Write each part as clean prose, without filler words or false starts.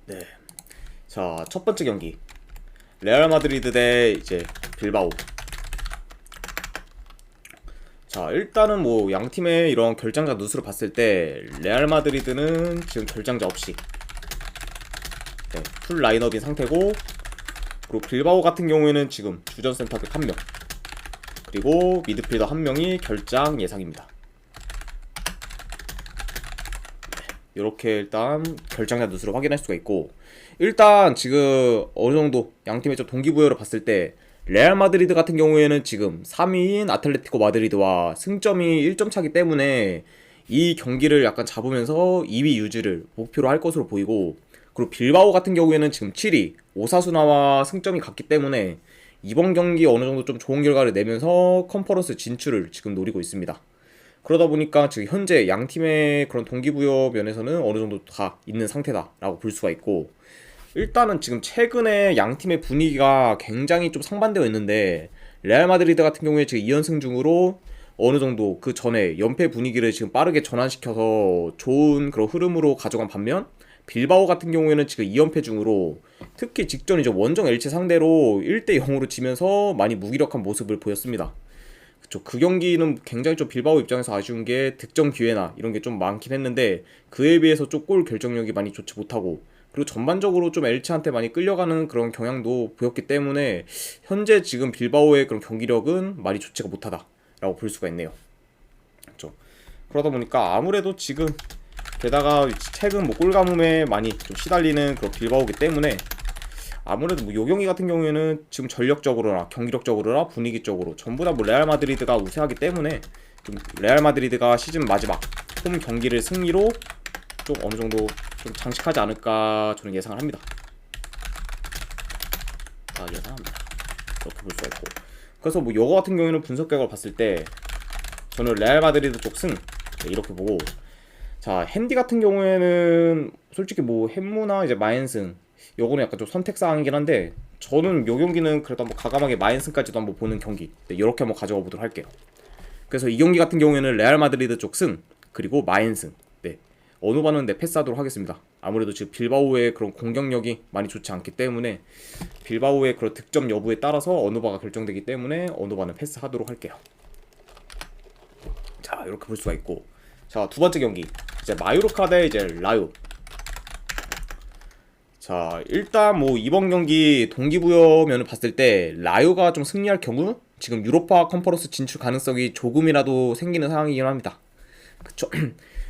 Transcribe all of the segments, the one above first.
네. 자, 첫 번째 경기. 레알 마드리드 대 이제 빌바오. 자, 일단은 뭐 양 팀의 이런 결장자 누수를 봤을 때 레알 마드리드는 지금 결장자 없이 풀 라인업인 상태고, 그리고 빌바오 같은 경우에는 지금 주전 센터백 1명, 그리고 미드필더 1명이 결장 예상입니다. 이렇게 일단 결장자 누수를 확인할 수가 있고, 일단 지금 어느정도 양팀의 좀 동기부여를 봤을 때 레알 마드리드 같은 경우에는 지금 3위인 아틀레티코 마드리드와 승점이 1점 차기 때문에 이 경기를 약간 잡으면서 2위 유지를 목표로 할 것으로 보이고, 그리고 빌바오 같은 경우에는 지금 7위 오사수나와 승점이 같기 때문에 이번 경기 어느정도 좀 좋은 결과를 내면서 컨퍼런스 진출을 지금 노리고 있습니다. 그러다 보니까 지금 현재 양 팀의 그런 동기부여 면에서는 어느 정도 다 있는 상태다라고 볼 수가 있고, 일단은 지금 최근에 양 팀의 분위기가 굉장히 좀 상반되어 있는데, 레알 마드리드 같은 경우에 지금 2연승 중으로 어느 정도 그 전에 연패 분위기를 지금 빠르게 전환시켜서 좋은 그런 흐름으로 가져간 반면, 빌바오 같은 경우에는 지금 2연패 중으로 특히 직전이죠, 원정 엘체 상대로 1대 0으로 지면서 많이 무기력한 모습을 보였습니다. 그쵸. 그 경기는 굉장히 좀 빌바오 입장에서 아쉬운 게 득점 기회나 이런 게 좀 많긴 했는데, 그에 비해서 좀 골 결정력이 많이 좋지 못하고, 그리고 전반적으로 좀 엘체한테 많이 끌려가는 그런 경향도 보였기 때문에 현재 지금 빌바오의 그런 경기력은 많이 좋지가 못하다라고 볼 수가 있네요. 그렇죠. 그러다 보니까 아무래도 지금 게다가 최근 뭐 골가뭄에 많이 좀 시달리는 그런 빌바오기 때문에 아무래도 뭐 요 경기 같은 경우에는 지금 전력적으로나 경기력적으로나 분위기적으로 전부 다 뭐 레알 마드리드가 우세하기 때문에 좀 레알 마드리드가 시즌 마지막 홈 경기를 승리로 좀 어느 정도 좀 장식하지 않을까 저는 예상을 합니다. 예상합니다. 그렇게 볼 수가 있고, 그래서 뭐 요거 같은 경우에는 분석 결과를 봤을 때 저는 레알 마드리드 쪽 승, 이렇게 보고, 자, 핸디 같은 경우에는 솔직히 뭐 햄무나 이제 마엔승, 요거는 약간 좀 선택 사항이긴 한데, 저는 요 경기는 그래도 한번 과감하게 마엔승까지도 한번 보는 경기, 이렇게 한번 가져가 보도록 할게요. 그래서 이 경기 같은 경우에는 레알 마드리드 쪽 승, 그리고 마엔승, 어느 바는 패스하도록 하겠습니다. 아무래도 지금 빌바오의 그런 공격력이 많이 좋지 않기 때문에 빌바오의 그런 득점 여부에 따라서 어느 바가 결정되기 때문에 어느 바는 패스하도록 할게요. 자, 이렇게 볼 수가 있고, 자, 두 번째 경기 이제 마요르카 대 이제 라요. 자, 일단 뭐 이번 경기 동기부여면을 봤을 때 라요가 좀 승리할 경우 지금 유로파 컨퍼런스 진출 가능성이 조금이라도 생기는 상황이긴 합니다. 그쵸?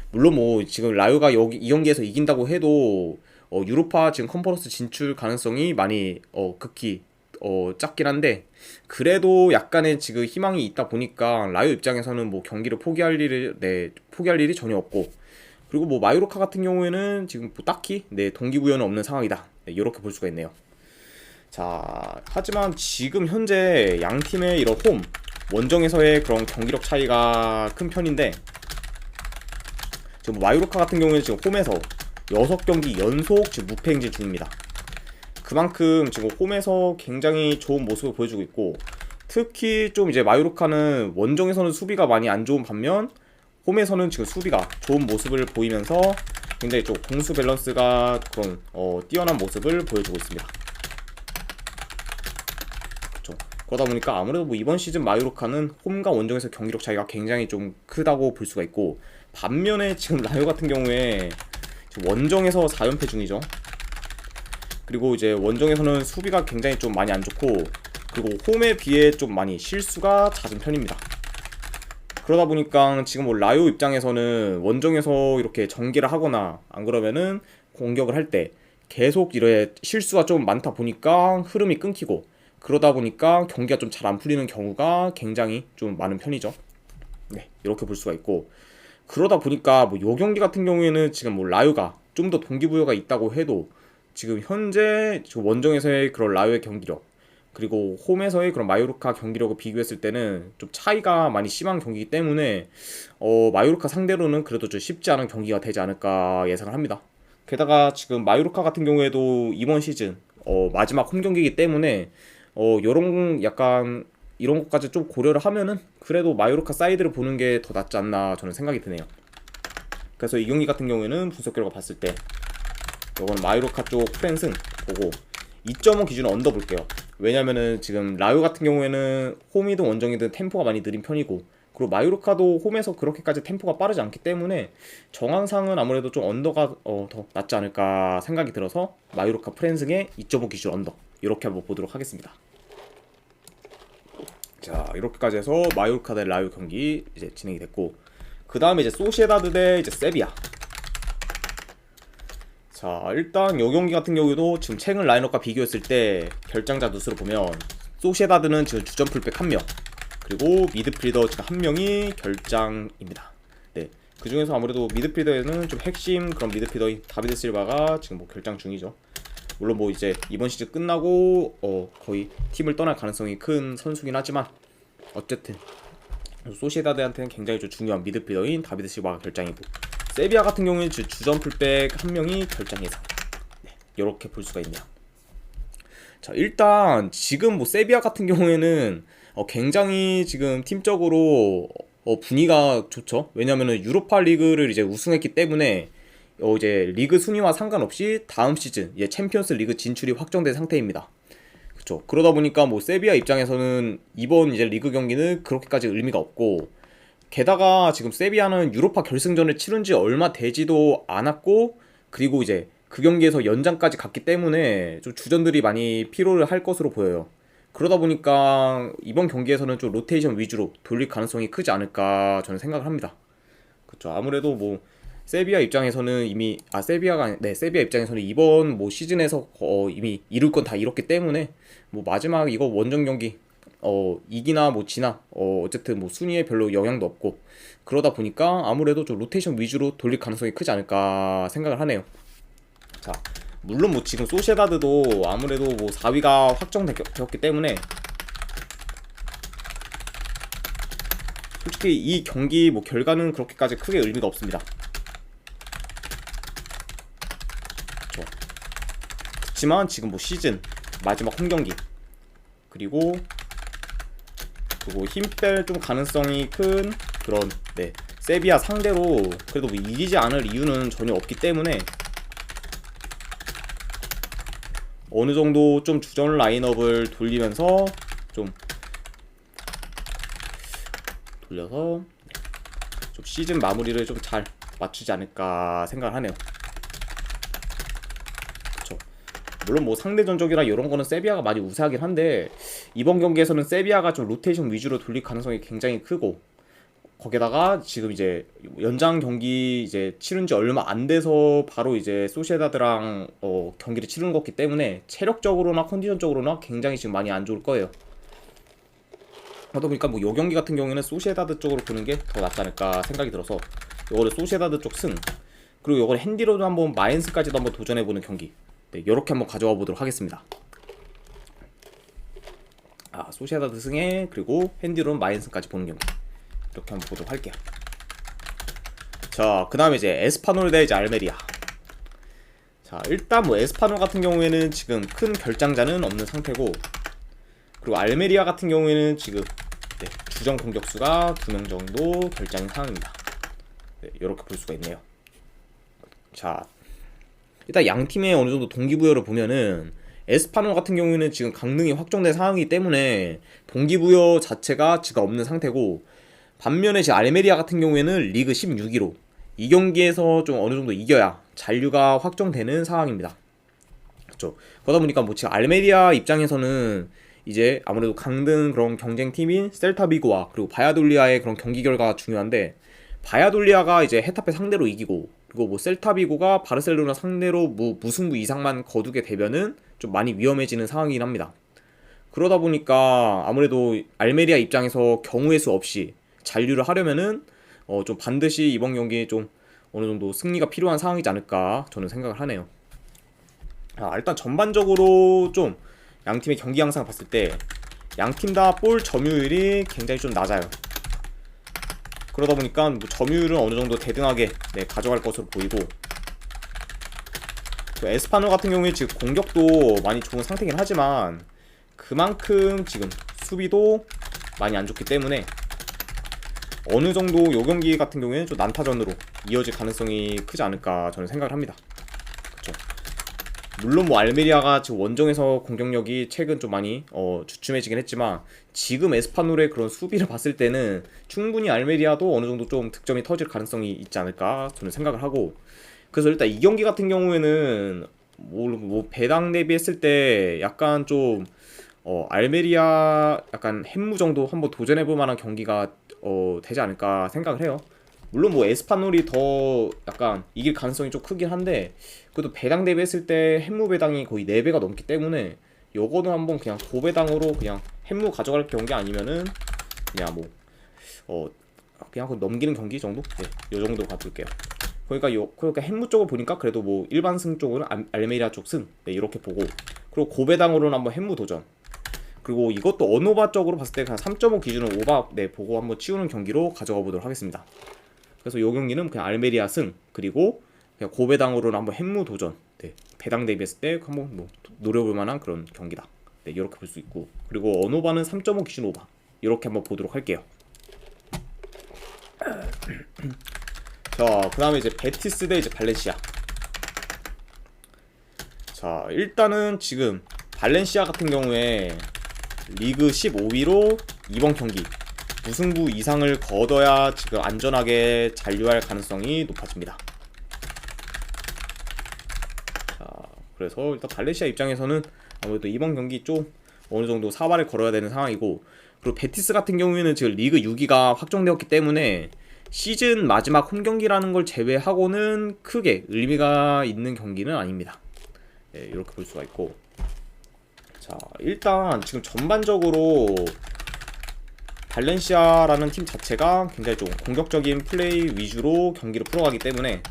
물론 뭐 지금 라요가 여기 이 경기에서 이긴다고 해도 유로파 지금 컨퍼런스 진출 가능성이 많이 극히 작긴 한데, 그래도 약간의 지금 희망이 있다 보니까 라요 입장에서는 뭐 경기를 포기할 일이 전혀 없고, 그리고 뭐 마요르카 같은 경우에는 지금 뭐 딱히 동기부여는 없는 상황이다, 이렇게 볼 수가 있네요. 자, 하지만 지금 현재 양 팀의 이런 홈 원정에서의 그런 경기력 차이가 큰 편인데, 지금 마요르카 같은 경우에는 지금 홈에서 6경기 연속 지금 무패 행진 중입니다. 그만큼 지금 홈에서 굉장히 좋은 모습을 보여주고 있고, 특히 좀 이제 마요르카는 원정에서는 수비가 많이 안 좋은 반면 홈에서는 지금 수비가 좋은 모습을 보이면서 굉장히 좀 공수 밸런스가 그런 뛰어난 모습을 보여주고 있습니다. 그렇죠. 그러다 보니까 아무래도 뭐 이번 시즌 마요르카는 홈과 원정에서 경기력 차이가 굉장히 좀 크다고 볼 수가 있고, 반면에 지금 라요 같은 경우에 지금 원정에서 4연패 중이죠. 그리고 이제 원정에서는 수비가 굉장히 좀 많이 안 좋고, 그리고 홈에 비해 좀 많이 실수가 잦은 편입니다. 그러다 보니까 지금 뭐 라요 입장에서는 원정에서 이렇게 전개를 하거나 안 그러면은 공격을 할 때 계속 이래 실수가 좀 많다 보니까 흐름이 끊기고, 그러다 보니까 경기가 좀 잘 안 풀리는 경우가 굉장히 좀 많은 편이죠. 이렇게 볼 수가 있고, 그러다 보니까 뭐 요 경기 같은 경우에는 지금 뭐 라요가 좀 더 동기부여가 있다고 해도 지금 현재 원정에서의 그런 라요의 경기력, 그리고 홈에서의 그런 마요르카 경기력을 비교했을 때는 좀 차이가 많이 심한 경기이기 때문에 마요르카 상대로는 그래도 좀 쉽지 않은 경기가 되지 않을까 예상을 합니다. 게다가 지금 마요르카 같은 경우에도 이번 시즌 마지막 홈 경기이기 때문에 요런 약간 이런 것까지 좀 고려를 하면은 그래도 마요르카 사이드를 보는 게 더 낫지 않나 저는 생각이 드네요. 그래서 이 경기 같은 경우에는 분석 결과 봤을 때 이건 마요르카 쪽 프랜승 보고 2.5 기준으로 언더 볼게요. 왜냐면은 지금 라요 같은 경우에는 홈이든 원정이든 템포가 많이 느린 편이고, 그리고 마요르카도 홈에서 그렇게까지 템포가 빠르지 않기 때문에 정황상은 아무래도 좀 언더가 더 낫지 않을까 생각이 들어서 마요르카 프랜승의 2.5 기준 언더 이렇게 한번 보도록 하겠습니다. 자, 이렇게까지 해서 마요르카 대 라요 경기 이제 진행이 됐고, 그 다음에 이제 소시에다드 대 이제 세비야. 자, 일단 요 경기 같은 경우에도 지금 최근 라인업과 비교했을 때 결장자 누수로 보면 소시에다드는 지금 주전 풀백 1명, 그리고 미드필더 지금 1명이 결장입니다. 네, 그 중에서 아무래도 미드필더에는 좀 핵심 그런 미드필더인 다비드 실바가 지금 뭐 결장 중이죠. 물론 뭐 이제 이번 시즌 끝나고 거의 팀을 떠날 가능성이 큰 선수긴 하지만 어쨌든 소시에다드한테는 굉장히 좀 중요한 미드필더인 다비드 실바가 결장이고, 세비야 같은 경우는 주전 풀백 1명이 결장 예상. 네, 이렇게 볼 수가 있네요. 자, 일단 지금 뭐 세비야 같은 경우에는 굉장히 지금 팀적으로 분위기가 좋죠. 왜냐면은 유로파 리그를 이제 우승했기 때문에 이제 리그 순위와 상관없이 다음 시즌 이제 챔피언스 리그 진출이 확정된 상태입니다. 그렇죠. 그러다 보니까 뭐 세비야 입장에서는 이번 이제 리그 경기는 그렇게까지 의미가 없고, 게다가 지금 세비야는 유로파 결승전을 치른 지 얼마 되지도 않았고, 그리고 이제 그 경기에서 연장까지 갔기 때문에 좀 주전들이 많이 피로를 할 것으로 보여요. 그러다 보니까 이번 경기에서는 좀 로테이션 위주로 돌릴 가능성이 크지 않을까 저는 생각을 합니다. 그렇죠. 아무래도 뭐 세비야 입장에서는 이미 세비야 입장에서는 이번 뭐 시즌에서 이미 이룰 건 다 이뤘기 때문에 뭐 마지막 이거 원정 경기 이기나 뭐 지나 어쨌든 뭐 순위에 별로 영향도 없고, 그러다 보니까 아무래도 좀 로테이션 위주로 돌릴 가능성이 크지 않을까 생각을 하네요. 자, 물론 뭐 지금 소시에다드도 아무래도 뭐 4위가 확정되었기 때문에 솔직히 이 경기 뭐 결과는 그렇게까지 크게 의미가 없습니다. 그렇죠. 그렇지만 지금 뭐 시즌 마지막 홈 경기, 그리고 힘 뺄 좀 가능성이 큰 그런 세비야 상대로 그래도 뭐 이기지 않을 이유는 전혀 없기 때문에 어느 정도 좀 주전 라인업을 돌리면서 좀 돌려서 좀 시즌 마무리를 좀 잘 맞추지 않을까 생각을 하네요. 그쵸. 물론 뭐 상대 전적이라 이런 거는 세비야가 많이 우세하긴 한데, 이번 경기에서는 세비야가 좀 로테이션 위주로 돌릴 가능성이 굉장히 크고, 거기다가 지금 이제 연장 경기 이제 치른 지 얼마 안 돼서 바로 이제 소시에다드랑 경기를 치르는 거기 때문에 체력적으로나 컨디션적으로나 굉장히 지금 많이 안 좋을 거예요. 그러다 보니까 뭐 요 경기 같은 경우에는 소시에다드 쪽으로 보는 게 더 낫지 않을까 생각이 들어서 요거를 소시에다드 쪽 승, 그리고 요거를 핸디로도 한번 마인스까지도 한번 도전해보는 경기, 요렇게 한번 가져와 보도록 하겠습니다. 소시에다드 승에 그리고 핸디로는 마인스까지 보는 경기 이렇게 한번 보도록 할게요. 자, 그 다음에 이제 에스파놀 대 이제 알메리아. 자, 일단 뭐 에스파놀 같은 경우에는 지금 큰 결장자는 없는 상태고, 그리고 알메리아 같은 경우에는 지금 주전 공격수가 2명 정도 결장인 상황입니다. 이렇게 볼 수가 있네요. 자, 일단 양 팀의 어느 정도 동기부여를 보면은 에스파놀 같은 경우에는 지금 강등이 확정된 상황이기 때문에 동기부여 자체가 지금 없는 상태고, 반면에 지금 알메리아 같은 경우에는 리그 16위로 이 경기에서 좀 어느 정도 이겨야 잔류가 확정되는 상황입니다. 그렇죠. 그러다 보니까 뭐 지금 알메리아 입장에서는 이제 아무래도 강등 그런 경쟁팀인 셀타비고와 그리고 바야돌리아의 그런 경기 결과가 중요한데, 바야돌리아가 이제 헤타페 상대로 이기고, 그리고 뭐 셀타비고가 바르셀로나 상대로 무승부 이상만 거두게 되면은 좀 많이 위험해지는 상황이긴 합니다. 그러다 보니까 아무래도 알메리아 입장에서 경우의 수 없이 잔류를 하려면은 좀 반드시 이번 경기에 좀 어느 정도 승리가 필요한 상황이지 않을까 저는 생각을 하네요. 일단 전반적으로 좀 양팀의 경기 양상을 봤을 때 양팀 다 볼 점유율이 굉장히 좀 낮아요. 그러다 보니까 뭐 점유율은 어느 정도 대등하게 가져갈 것으로 보이고, 에스파노 같은 경우에 지금 공격도 많이 좋은 상태긴 하지만 그만큼 지금 수비도 많이 안 좋기 때문에 어느 정도 요 경기 같은 경우에는 좀 난타전으로 이어질 가능성이 크지 않을까 저는 생각을 합니다. 그쵸? 물론 뭐 알메리아가 지금 원정에서 공격력이 최근 좀 많이 주춤해지긴 했지만 지금 에스파놀의 그런 수비를 봤을 때는 충분히 알메리아도 어느 정도 좀 득점이 터질 가능성이 있지 않을까 저는 생각을 하고, 그래서 일단 이 경기 같은 경우에는 뭐 배당 대비했을 때 약간 좀 알메리아 약간 햄무 정도 한번 도전해볼 만한 경기가 되지 않을까 생각을 해요. 물론 뭐 에스파놀이 더 약간 이길 가능성이 좀 크긴 한데 그래도 배당 대비했을 때 햄무 배당이 거의 4배가 넘기 때문에 요거는 한번 그냥 고배당으로 그냥 햄무 가져갈 경기 아니면은 그냥 뭐 그냥 넘기는 경기 정도? 네, 요 정도 가둘게요. 그러니까 햄무 쪽을 보니까 그래도 뭐 일반승 쪽은 알메리아 쪽 승, 네, 이렇게 보고, 그리고 고배당으로는 한번 햄무 도전, 그리고 이것도 언오바 쪽으로 봤을 때 그냥 3.5 기준으로 오바 네 보고 한번 치우는 경기로 가져가 보도록 하겠습니다. 그래서 요 경기는 그냥 알메리아 승, 그리고 그냥 고배당으로는 한번 햄무 도전, 네, 배당 대비했을 때 한번 뭐 노려볼 만한 그런 경기다. 네, 이렇게 볼 수 있고, 그리고 언오바는 3.5 기준 오바, 이렇게 한번 보도록 할게요. 자, 그 다음에 이제 베티스 대 이제 발렌시아. 자, 일단은 지금 발렌시아 같은 경우에 리그 15위로 이번 경기 무승부 이상을 거둬야 지금 안전하게 잔류할 가능성이 높아집니다. 자, 그래서 일단 발렌시아 입장에서는 아무래도 이번 경기 좀 어느정도 사활을 걸어야 되는 상황이고, 그리고 베티스 같은 경우에는 지금 리그 6위가 확정되었기 때문에 시즌 마지막 홈 경기라는 걸 제외하고는 크게 의미가 있는 경기는 아닙니다. 네, 이렇게 볼 수가 있고, 자, 일단 지금 전반적으로 발렌시아라는 팀 자체가 굉장히 좀 공격적인 플레이 위주로 경기를 풀어가기 때문에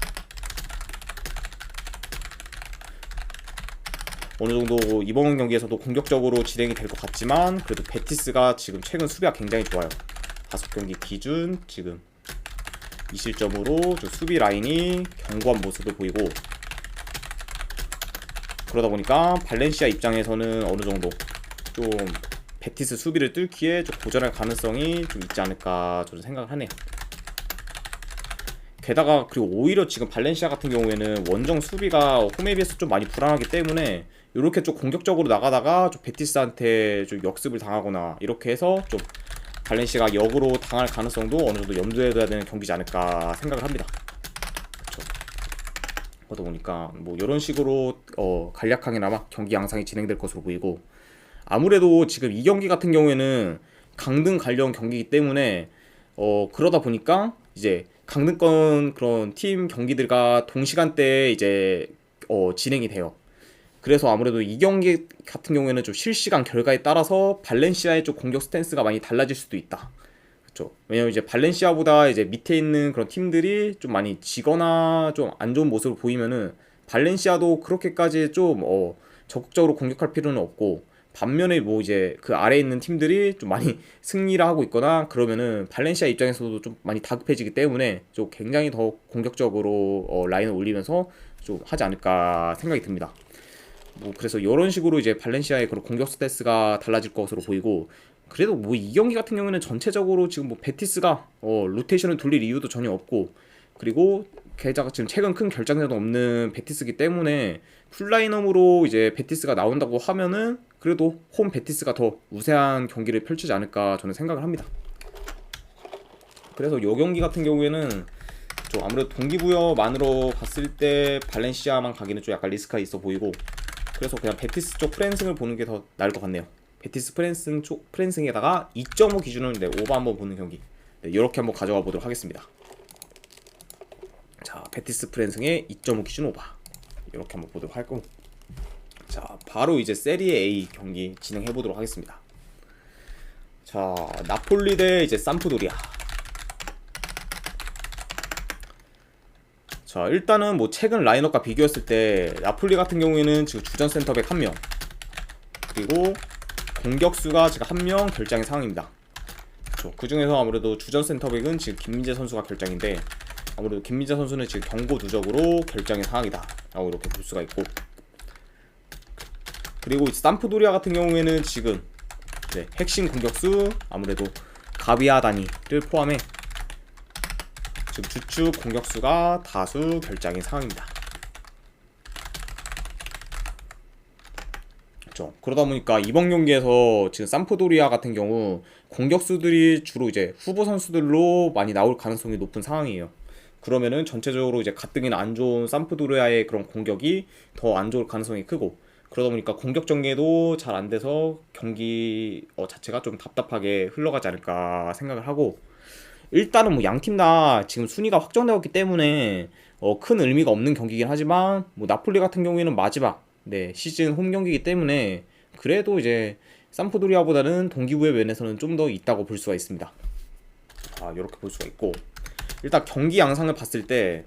어느 정도 이번 경기에서도 공격적으로 진행이 될 것 같지만, 그래도 베티스가 지금 최근 수비가 굉장히 좋아요. 5경기 기준 지금 2실점으로 수비 라인이 견고한 모습을 보이고, 그러다 보니까 발렌시아 입장에서는 어느 정도 좀 베티스 수비를 뚫기에 좀 도전할 가능성이 좀 있지 않을까 저는 생각을 하네요. 게다가 그리고 오히려 지금 발렌시아 같은 경우에는 원정 수비가 홈에 비해서 좀 많이 불안하기 때문에 이렇게 좀 공격적으로 나가다가 좀 베티스한테 좀 역습을 당하거나 이렇게 해서 좀 발렌시아가 역으로 당할 가능성도 어느 정도 염두에 둬야 되는 경기지 않을까 생각을 합니다. 그쵸. 그러다 보니까 뭐 이런 식으로 간략하게나마 경기 양상이 진행될 것으로 보이고, 아무래도 지금 이 경기 같은 경우에는 강등 관련 경기이기 때문에 그러다 보니까 이제 강등권 그런 팀 경기들과 동시간대에 이제 진행이 돼요. 그래서 아무래도 이 경기 같은 경우에는 좀 실시간 결과에 따라서 발렌시아의 좀 공격 스탠스가 많이 달라질 수도 있다. 그렇죠. 왜냐면 이제 발렌시아보다 이제 밑에 있는 그런 팀들이 좀 많이 지거나 좀 안 좋은 모습을 보이면은 발렌시아도 그렇게까지 좀 적극적으로 공격할 필요는 없고, 반면에 뭐 이제 그 아래에 있는 팀들이 좀 많이 승리를 하고 있거나 그러면은 발렌시아 입장에서도 좀 많이 다급해지기 때문에 좀 굉장히 더 공격적으로 라인을 올리면서 좀 하지 않을까 생각이 듭니다. 뭐 그래서 이런 식으로 이제 발렌시아의 그런 공격 스탯스가 달라질 것으로 보이고, 그래도 뭐 이 경기 같은 경우에는 전체적으로 지금 뭐 베티스가 로테이션을 돌릴 이유도 전혀 없고, 그리고 게다가 지금 최근 큰 결장자도 없는 베티스기 때문에 풀라인업으로 이제 베티스가 나온다고 하면은 그래도 홈 베티스가 더 우세한 경기를 펼치지 않을까 저는 생각을 합니다. 그래서 이 경기 같은 경우에는 좀 아무래도 동기부여만으로 봤을 때 발렌시아만 가기는 좀 약간 리스크가 있어 보이고, 그래서 그냥 베티스 쪽 프랜승을 보는 게 더 나을 것 같네요. 베티스 프랜승 쪽 프랜승에다가 2.5 기준으로 오버 한번 보는 경기, 네, 이렇게 한번 가져가 보도록 하겠습니다. 자, 베티스 프랜승의 2.5 기준 오버 이렇게 한번 보도록 할 거고, 자, 바로 이제 세리에 A 경기 진행해 보도록 하겠습니다. 자, 나폴리 대 이제 삼프도리아. 자, 일단은 뭐 최근 라인업과 비교했을 때 나폴리 같은 경우에는 지금 주전 센터백 1명, 그리고 공격수가 지금 1명 결장의 상황입니다. 그 중에서 아무래도 주전 센터백은 지금 김민재 선수가 결장인데, 아무래도 김민재 선수는 지금 경고 누적으로 결장의 상황이다 라고 이렇게 볼 수가 있고, 그리고 삼프도리아 같은 경우에는 지금 핵심 공격수 아무래도 가비아다니를 포함해 지금 주축 공격수가 다수 결장인 상황입니다. 그렇죠. 그러다 보니까 이번 경기에서 지금 삼프도리아 같은 경우 공격수들이 주로 이제 후보 선수들로 많이 나올 가능성이 높은 상황이에요. 그러면은 전체적으로 이제 가뜩이나 안 좋은 삼프도리아의 그런 공격이 더 안 좋을 가능성이 크고, 그러다 보니까 공격 전개도 잘 안 돼서 경기 자체가 좀 답답하게 흘러가지 않을까 생각을 하고, 일단은 뭐 양 팀 다 지금 순위가 확정되었기 때문에 큰 의미가 없는 경기긴 하지만, 뭐 나폴리 같은 경우에는 마지막 시즌 홈 경기이기 때문에 그래도 이제 삼프도리아보다는 동기부여 면에서는 좀 더 있다고 볼 수가 있습니다. 이렇게 볼 수가 있고, 일단 경기 양상을 봤을 때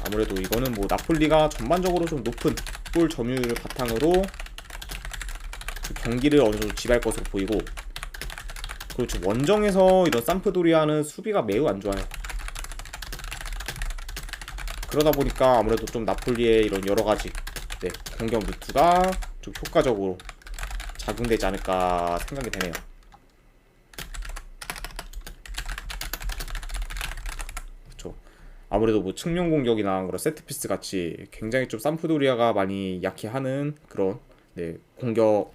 아무래도 이거는 뭐 나폴리가 전반적으로 좀 높은 골 점유율을 바탕으로 그 경기를 어느 정도 지배할 것으로 보이고, 그렇죠. 원정에서 이런 삼프도리아는 수비가 매우 안 좋아요. 그러다 보니까 아무래도 좀 나폴리의 이런 여러가지 공격 루트가 좀 효과적으로 작용되지 않을까 생각이 되네요. 그렇죠. 아무래도 뭐 측면 공격이나 그런 세트피스 같이 굉장히 좀 삼프도리아가 많이 약해하는 그런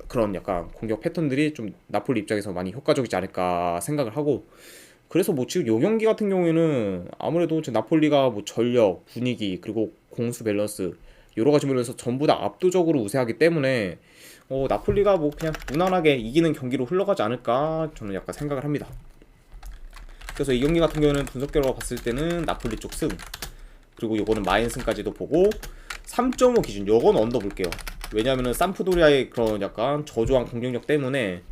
그런 약간 공격 패턴들이 좀 나폴리 입장에서 많이 효과적이지 않을까 생각을 하고, 그래서 뭐 지금 요 경기 같은 경우에는 아무래도 지금 나폴리가 뭐 전력, 분위기, 그리고 공수 밸런스 여러 가지 면에서 전부 다 압도적으로 우세하기 때문에 나폴리가 뭐 그냥 무난하게 이기는 경기로 흘러가지 않을까 저는 약간 생각을 합니다. 그래서 이 경기 같은 경우는 분석 결과 봤을 때는 나폴리 쪽 승, 그리고 요거는 마인승까지도 보고 3.5 기준 요건 언더 볼게요. 왜냐면은 삼프도리아의 그런 약간 저조한 공격력 때문에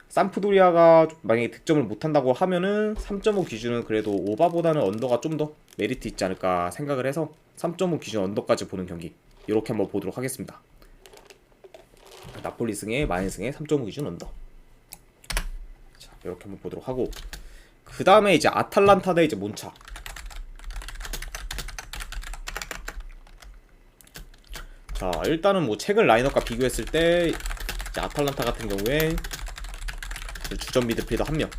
삼프도리아가 만약에 득점을 못한다고 하면은 3.5 기준은 그래도 오바보다는 언더가 좀 더 메리트 있지 않을까 생각을 해서 3.5 기준 언더까지 보는 경기 이렇게 한번 보도록 하겠습니다. 나폴리 승에 마인 승에 3.5 기준 언더. 자, 이렇게 한번 보도록 하고, 그 다음에 이제 아탈란타 대 이제 몬차. 자, 일단은 뭐 최근 라인업과 비교했을 때 이제 아탈란타 같은 경우에 주전 미드필더 1명,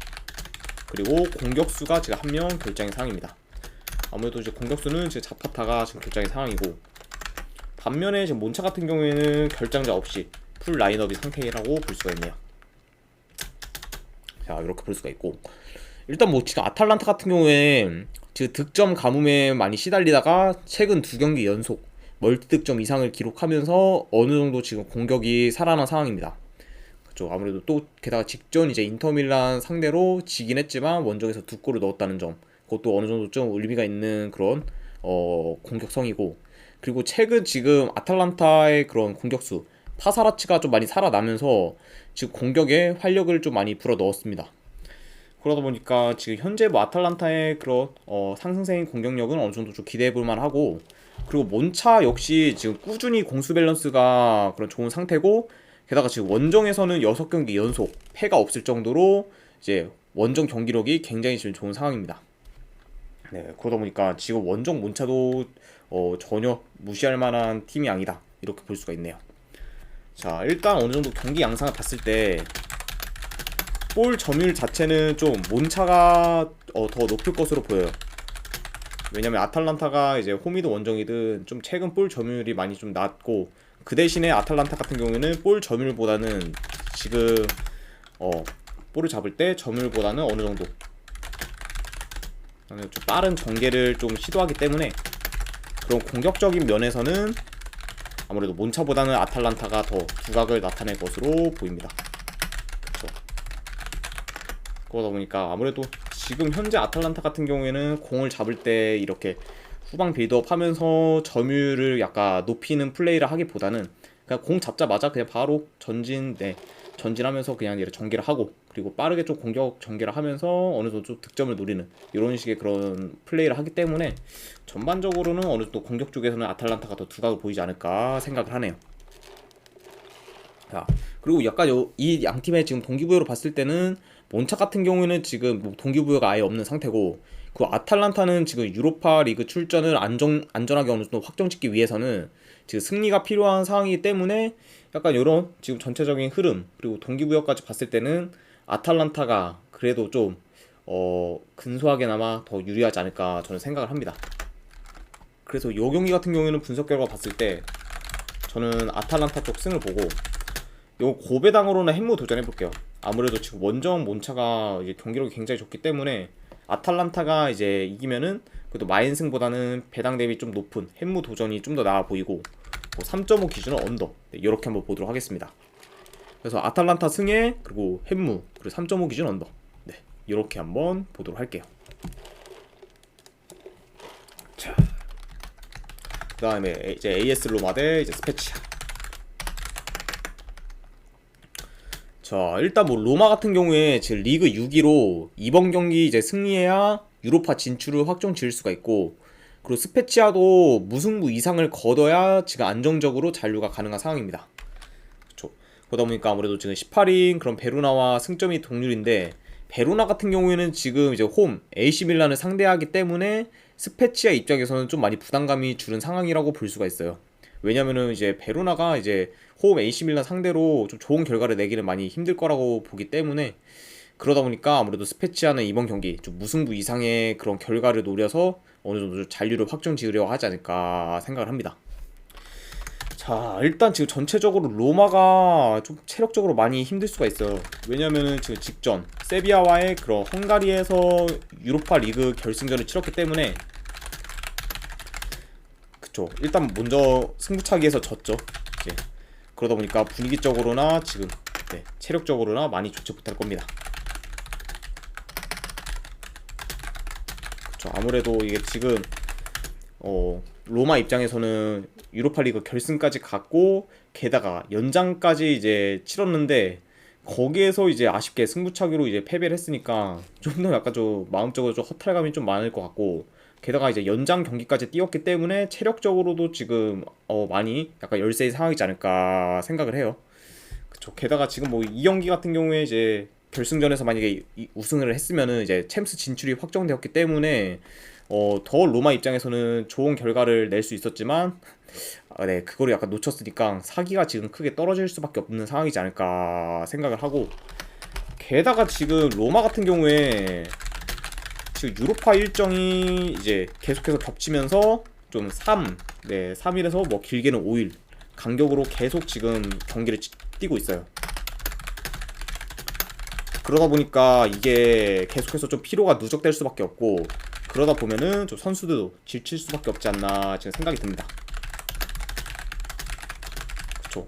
그리고 공격수가 지금 1명 결장의 상황입니다. 아무래도 이제 공격수는 지금 자파타가 지금 결장의 상황이고, 반면에 지금 몬차 같은 경우에는 결장자 없이 풀 라인업이 상태라고 볼 수가 있네요. 자, 이렇게 볼 수가 있고, 일단 뭐 지금 아탈란타 같은 경우에 지금 득점 가뭄에 많이 시달리다가 최근 2경기 연속 멀티 득점 이상을 기록하면서 어느 정도 지금 공격이 살아난 상황입니다. 그렇죠. 아무래도 또 게다가 직전 이제 인터밀란 상대로 지긴 했지만 원정에서 2골을 넣었다는 점, 그것도 어느 정도 좀 의미가 있는 그런 공격성이고, 그리고 최근 지금 아탈란타의 그런 공격수 파사라치가 좀 많이 살아나면서 지금 공격에 활력을 좀 많이 불어 넣었습니다. 그러다 보니까 지금 현재 뭐 아탈란타의 그런 상승세인 공격력은 어느 정도 좀 기대해 볼 만하고, 그리고 몬차 역시 지금 꾸준히 공수 밸런스가 그런 좋은 상태고, 게다가 지금 원정에서는 6경기 연속 패가 없을 정도로 이제 원정 경기력이 굉장히 지금 좋은 상황입니다. 그러다 보니까 지금 원정 몬차도 전혀 무시할 만한 팀이 아니다 이렇게 볼 수가 있네요. 자, 일단 어느 정도 경기 양상을 봤을 때 볼 점유율 자체는 좀 몬차가 더 높을 것으로 보여요. 왜냐면 아탈란타가 이제 홈이든 원정이든 좀 최근 볼 점유율이 많이 좀 낮고, 그 대신에 아탈란타 같은 경우에는 볼 점유율보다는 지금 볼을 잡을 때 점유율보다는 어느 정도 좀 빠른 전개를 좀 시도하기 때문에 그런 공격적인 면에서는 아무래도 몬차보다는 아탈란타가 더 두각을 나타낼 것으로 보입니다. 그렇죠. 그러다 보니까 아무래도 지금 현재 아탈란타 같은 경우에는 공을 잡을 때 이렇게 후방 빌드업 하면서 점유율을 약간 높이는 플레이를 하기보다는 그냥 공 잡자마자 그냥 바로 전진하면서 그냥 이렇게 전개를 하고, 그리고 빠르게 좀 공격 전개를 하면서 어느 정도 좀 득점을 노리는 이런 식의 그런 플레이를 하기 때문에 전반적으로는 어느 정도 공격 쪽에서는 아탈란타가 더 두각을 보이지 않을까 생각을 하네요. 자, 그리고 약간 이 양 팀의 지금 동기부여로 봤을 때는 몬차 같은 경우에는 지금 뭐 동기부여가 아예 없는 상태고, 그 아탈란타는 지금 유로파 리그 출전을 안전하게 어느 정도 확정짓기 위해서는 지금 승리가 필요한 상황이기 때문에 약간 이런 지금 전체적인 흐름 그리고 동기부여까지 봤을 때는 아탈란타가 그래도 좀 근소하게나마 더 유리하지 않을까 저는 생각을 합니다. 그래서 이 경기 같은 경우에는 분석 결과 봤을 때 저는 아탈란타 쪽 승을 보고 요 고배당으로는 햄무 도전해볼게요. 아무래도 지금 원정 몬차가 이제 경기력이 굉장히 좋기 때문에 아탈란타가 이제 이기면은 그래도 마인승보다는 배당 대비 좀 높은 햄무 도전이 좀 더 나아 보이고 3.5 기준은 언더. 네, 이렇게 한번 보도록 하겠습니다. 그래서 아탈란타 승에 그리고 햄무 그리고 3.5 기준 언더. 네, 이렇게 한번 보도록 할게요. 자, 그다음에 이제 AS 로마 대 이제 스페치아. 자, 일단 뭐 로마 같은 경우에 지금 리그 6위로 이번 경기 이제 승리해야 유로파 진출을 확정 지을 수가 있고, 그리고 스페치아도 무승부 이상을 거둬야 지금 안정적으로 잔류가 가능한 상황입니다. 그렇죠. 그러다 보니까 아무래도 지금 18인 그런 베로나와 승점이 동률인데, 베로나 같은 경우에는 지금 이제 홈 AC 밀란을 상대하기 때문에 스페치아 입장에서는 좀 많이 부담감이 주는 상황이라고 볼 수가 있어요. 왜냐면은 이제 베로나가 이제 홈 AC 밀란 상대로 좀 좋은 결과를 내기는 많이 힘들 거라고 보기 때문에, 그러다 보니까 아무래도 스페치아는 이번 경기 좀 무승부 이상의 그런 결과를 노려서 어느 정도 잔류를 확정 지으려고 하지 않을까 생각을 합니다. 자, 일단 지금 전체적으로 로마가 좀 체력적으로 많이 힘들 수가 있어요. 왜냐면은 지금 직전 세비야와의 그런 헝가리에서 유로파 리그 결승전을 치렀기 때문에, 그쵸, 일단 먼저 승부차기에서 졌죠. 이제 그러다 보니까 분위기적으로나 지금 네, 체력적으로나 많이 좋지 못할 겁니다. 그쵸, 아무래도 이게 지금 로마 입장에서는 유로파리그 결승까지 갔고 게다가 연장까지 이제 치렀는데, 거기에서 이제 아쉽게 승부차기로 이제 패배를 했으니까 좀 더 약간 좀 마음적으로 좀 허탈감이 좀 많을 것 같고, 게다가 이제 연장 경기까지 뛰었기 때문에 체력적으로도 지금 많이 약간 열세의 상황이지 않을까 생각을 해요. 그쵸. 게다가 지금 뭐 이 경기 같은 경우에 이제 결승전에서 만약에 우승을 했으면은 이제 챔스 진출이 확정되었기 때문에 더 로마 입장에서는 좋은 결과를 낼 수 있었지만, 네, 그거를 약간 놓쳤으니까 사기가 지금 크게 떨어질 수밖에 없는 상황이지 않을까 생각을 하고, 게다가 지금 로마 같은 경우에 지금 유로파 일정이 이제 계속해서 겹치면서 좀 3일에서 뭐 길게는 5일 간격으로 계속 지금 경기를 뛰고 있어요. 그러다 보니까 이게 계속해서 좀 피로가 누적될 수밖에 없고, 그러다 보면은 좀 선수들도 지칠 수밖에 없지 않나 지금 생각이 듭니다. 그쵸.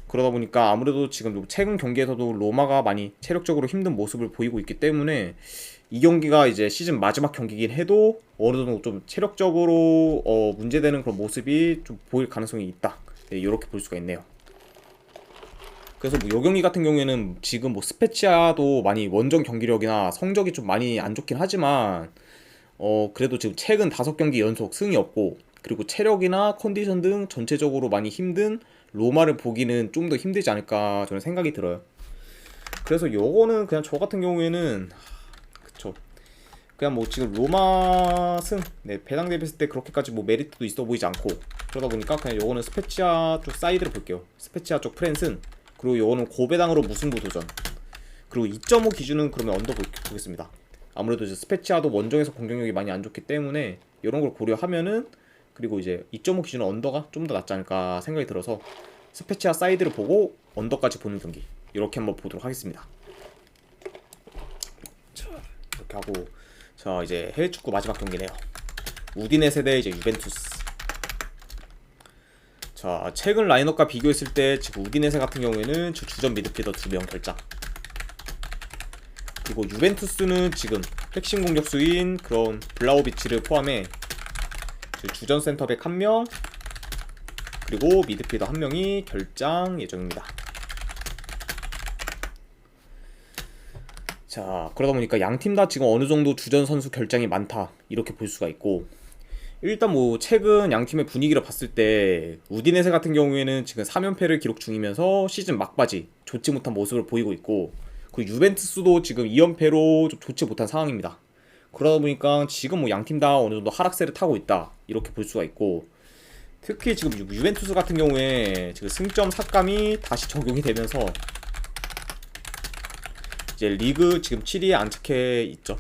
그러다 보니까 아무래도 지금 최근 경기에서도 로마가 많이 체력적으로 힘든 모습을 보이고 있기 때문에, 이 경기가 이제 시즌 마지막 경기긴 해도 어느 정도 좀 체력적으로 문제되는 그런 모습이 좀 보일 가능성이 있다. 네, 이렇게 볼 수가 있네요. 그래서 뭐 요 경기 같은 경우에는 지금 뭐 스페치아도 많이 원정 경기력이나 성적이 좀 많이 안 좋긴 하지만, 그래도 지금 최근 5경기 연속 승이 없고, 그리고 체력이나 컨디션 등 전체적으로 많이 힘든 로마를 보기는 좀 더 힘들지 않을까 저는 생각이 들어요. 그래서 요거는 그냥 저 같은 경우에는 그쵸, 그냥 뭐 지금 로마 승 네, 배당 대비했을 때 그렇게까지 뭐 메리트도 있어 보이지 않고, 그러다 보니까 그냥 요거는 스페치아 쪽 사이드를 볼게요. 스페치아 쪽 프랜슨, 그리고 요거는 고배당으로 무승부 도전, 그리고 2.5 기준은 그러면 언더 보겠습니다. 아무래도 이제 스페치아도 원정에서 공격력이 많이 안 좋기 때문에 이런 걸 고려하면은, 그리고 이제 2.5 기준은 언더가 좀 더 낫지 않을까 생각이 들어서 스페치아 사이드를 보고 언더까지 보는 경기 이렇게 한번 보도록 하겠습니다. 자, 이렇게 하고, 자 이제 해외 축구 마지막 경기네요. 우디네세 대 이제 유벤투스. 자, 최근 라인업과 비교했을 때 지금 우디네세 같은 경우에는 주전 미드필더 2명 결장, 그리고 유벤투스는 지금 핵심 공격수인 그런 블라우비치를 포함해 주전 센터백 1명, 그리고 미드필더 1명이 결장 예정입니다. 자, 그러다 보니까 양 팀 다 지금 어느 정도 주전 선수 결장이 많다 이렇게 볼 수가 있고, 일단 뭐 최근 양 팀의 분위기를 봤을 때 우디네세 같은 경우에는 지금 3연패를 기록 중이면서 시즌 막바지 좋지 못한 모습을 보이고 있고, 그 유벤투스도 지금 2연패로 좀 좋지 못한 상황입니다. 그러다 보니까 지금 뭐 양 팀 다 어느 정도 하락세를 타고 있다 이렇게 볼 수가 있고, 특히 지금 유벤투스 같은 경우에 지금 승점 삭감이 다시 적용이 되면서 이제 리그 지금 7위에 안착해 있죠.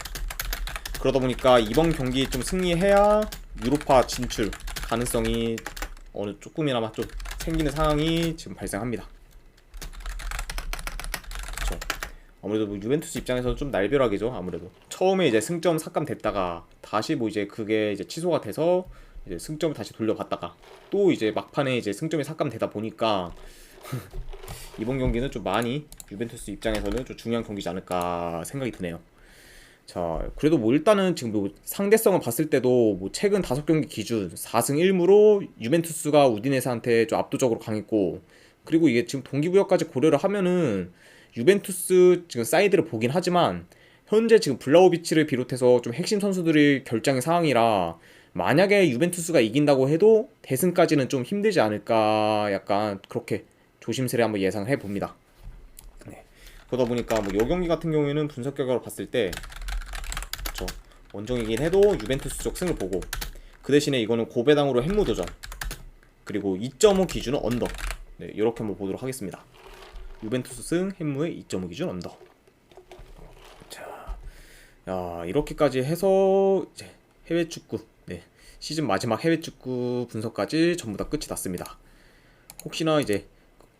그러다 보니까 이번 경기 좀 승리해야 유로파 진출 가능성이 어느 조금이나마 좀 챙기는 상황이 지금 발생합니다. 그쵸. 아무래도 뭐 유벤투스 입장에서는 좀 날벼락이죠. 아무래도 처음에 이제 승점 삭감됐다가 다시 뭐 이제 그게 이제 취소가 돼서 이제 승점을 다시 돌려받다가 또 이제 막판에 이제 승점이 삭감되다 보니까 이번 경기는 좀 많이 유벤투스 입장에서는 좀 중요한 경기지 않을까 생각이 드네요. 자, 그래도 뭐 일단은 지금 뭐 상대성을 봤을 때도 뭐 최근 5경기 기준 4승 1무로 유벤투스가 우디네세한테 좀 압도적으로 강했고, 그리고 이게 지금 동기부여까지 고려를 하면은 유벤투스 지금 사이드를 보긴 하지만 현재 지금 블라우비치를 비롯해서 좀 핵심 선수들이 결장의 상황이라 만약에 유벤투스가 이긴다고 해도 대승까지는 좀 힘들지 않을까, 약간 그렇게 조심스레 한번 예상을 해봅니다. 네. 그러다 보니까 뭐 이 경기 같은 경우에는 분석 결과로 봤을 때 그쵸, 원정이긴 해도 유벤투스 쪽 승을 보고, 그 대신에 이거는 고배당으로 핵무 도전, 그리고 2.5 기준은 언더. 네, 이렇게 한번 보도록 하겠습니다. 유벤투스 승, 핵무의 2.5 기준 언더. 자, 야, 이렇게까지 해서 이제 해외 축구, 네, 시즌 마지막 해외 축구 분석까지 전부 다 끝이 났습니다. 혹시나 이제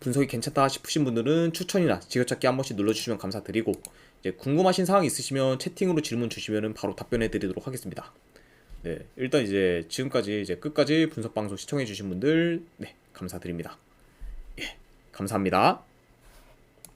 분석이 괜찮다 싶으신 분들은 추천이나 지켜찾기 한 번씩 눌러주시면 감사드리고, 이제 궁금하신 사항이 있으시면 채팅으로 질문 주시면 바로 답변해 드리도록 하겠습니다. 네, 일단 이제 지금까지 이제 끝까지 분석 방송 시청해 주신 분들, 네, 감사드립니다. 예, 감사합니다.